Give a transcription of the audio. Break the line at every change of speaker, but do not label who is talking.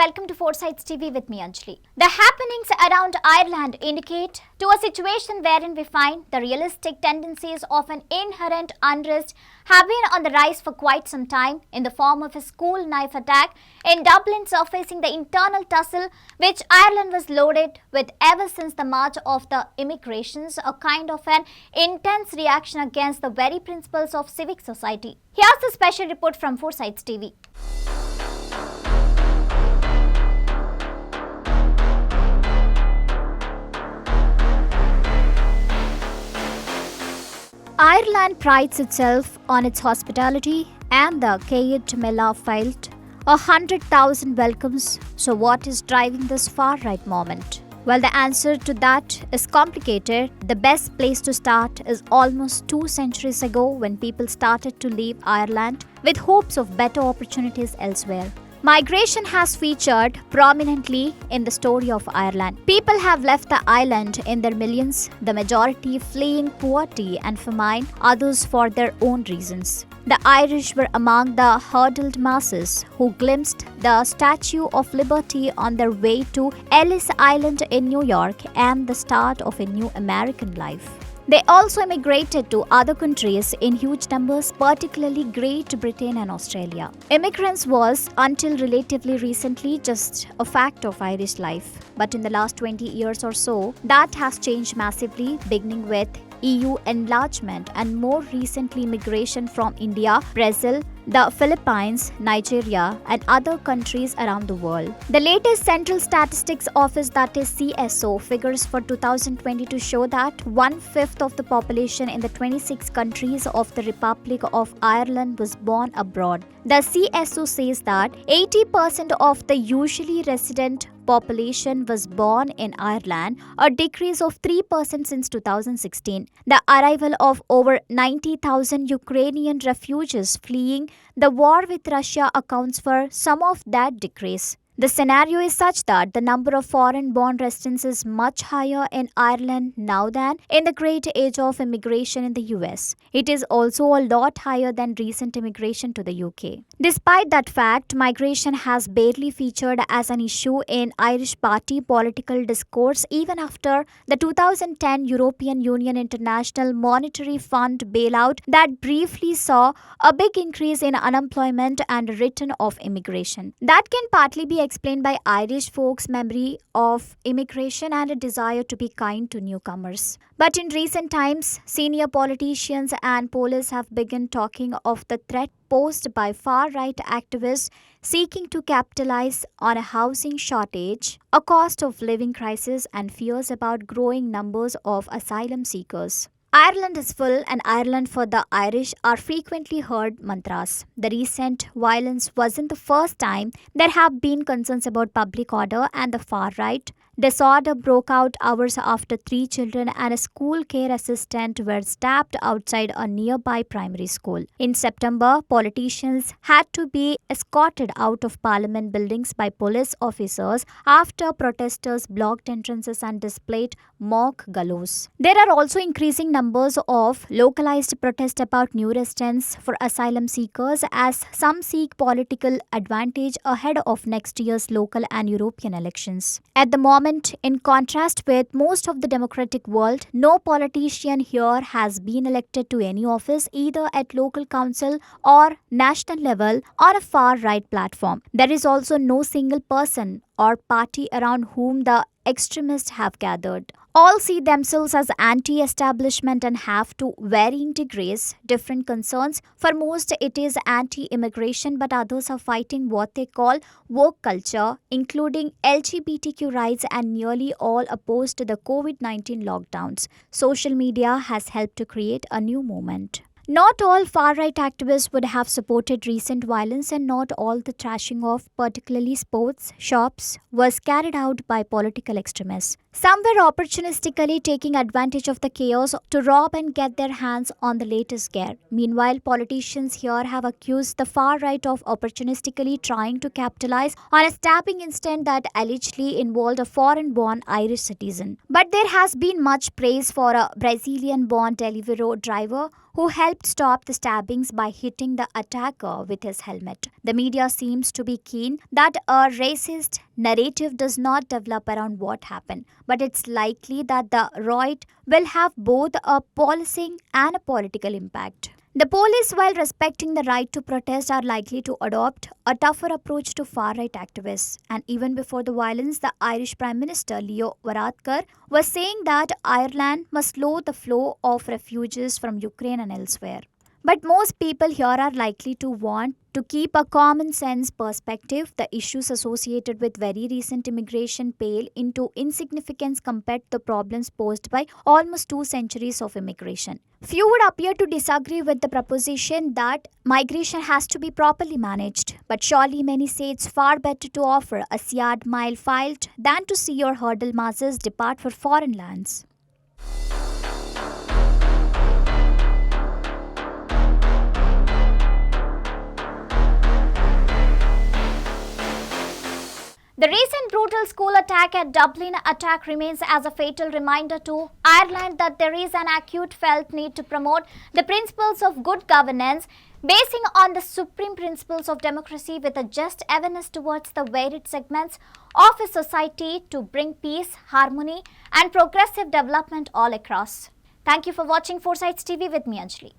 welcome to 4Sides TV with me Anjali. The happenings around Ireland indicate to a situation wherein we find the realistic tendencies of an inherent unrest have been on the rise for quite some time in the form of a school knife attack in Dublin surfacing the internal tussle which Ireland was loaded with ever since the march of the emigrations, a kind of an intense reaction against the very principles of civic society. Here's the special report from 4Sides TV. Ireland prides itself on its hospitality, and the Céad Mila felt 100,000 welcomes. So what is driving this far-right moment? Well, the answer to that is complicated. The best place to start is almost 2 centuries ago when people started to leave Ireland with hopes of better opportunities elsewhere. Migration has featured prominently in the story of Ireland. People have left the island in their millions, the majority fleeing poverty and famine, others for their own reasons. The Irish were among the huddled masses who glimpsed the Statue of Liberty on their way to Ellis Island in New York and the start of a new American life. They also immigrated to other countries in huge numbers, particularly Great Britain and Australia. Immigrants was, until relatively recently, just a fact of Irish life. But in the last 20 years or so, that has changed massively, beginning with EU enlargement and more recently migration from India, Brazil, the Philippines, Nigeria, and other countries around the world. The latest Central Statistics Office, that is CSO, figures for 2022 show that 1/5 of the population in the 26 countries of the Republic of Ireland was born abroad. The CSO says that 80% of the usually resident population was born in Ireland, a decrease of 3% since 2016. The arrival of over 90,000 Ukrainian refugees fleeing the war with Russia accounts for some of that decrease. The scenario is such that the number of foreign-born residents is much higher in Ireland now than in the great age of immigration in the US. It is also a lot higher than recent immigration to the UK. Despite that fact, migration has barely featured as an issue in Irish party political discourse even after the 2010 European Union International Monetary Fund bailout that briefly saw a big increase in unemployment and a return of immigration. That can partly be explained by Irish folks' memory of immigration and a desire to be kind to newcomers. But in recent times, senior politicians and police have begun talking of the threat posed by far-right activists seeking to capitalize on a housing shortage, a cost of living crisis, and fears about growing numbers of asylum seekers. Ireland is full and Ireland for the Irish are frequently heard mantras. The recent violence wasn't the first time there have been concerns about public order, and the far right disorder broke out hours after 3 children and a school care assistant were stabbed outside a nearby primary school. In September, politicians had to be escorted out of parliament buildings by police officers after protesters blocked entrances and displayed mock gallows. There are also increasing numbers of localized protests about new residents for asylum seekers as some seek political advantage ahead of next year's local and European elections. At the moment, in contrast with most of the democratic world, no politician here has been elected to any office either at local council or national level on a far-right platform. There is also no single person or party around whom the extremists have gathered. All see themselves as anti-establishment and have, to varying degrees, different concerns. For most, it is anti-immigration, but others are fighting what they call woke culture, including LGBTQ rights, and nearly all opposed to the COVID-19 lockdowns. Social media has helped to create a new movement. Not all far-right activists would have supported recent violence, and not all the trashing of particularly sports shops was carried out by political extremists. Some were opportunistically taking advantage of the chaos to rob and get their hands on the latest gear. Meanwhile, politicians here have accused the far right of opportunistically trying to capitalize on a stabbing incident that allegedly involved a foreign born Irish citizen. But there has been much praise for a Brazilian born Deliveroo driver who helped stop the stabbings by hitting the attacker with his helmet. The media seems to be keen that a racist narrative does not develop around what happened, but it's likely that the riot will have both a policing and a political impact. The police, while respecting the right to protest, are likely to adopt a tougher approach to far right activists. And even before the violence, the Irish Prime Minister Leo Varadkar was saying that Ireland must slow the flow of refugees from Ukraine and elsewhere. But most people here are likely to want to keep a common sense perspective. The issues associated with very recent immigration pale into insignificance compared to the problems posed by almost 2 centuries of immigration. Few would appear to disagree with the proposition that migration has to be properly managed, but surely many say it's far better to offer a yard mile filed than to see your hurdle masses depart for foreign lands. The recent brutal school attack at Dublin attack remains as a fatal reminder to Ireland that there is an acute felt need to promote the principles of good governance, basing on the supreme principles of democracy with a just awareness towards the varied segments of a society to bring peace, harmony and progressive development all across. Thank you for watching 4Sides TV with me, Anjali.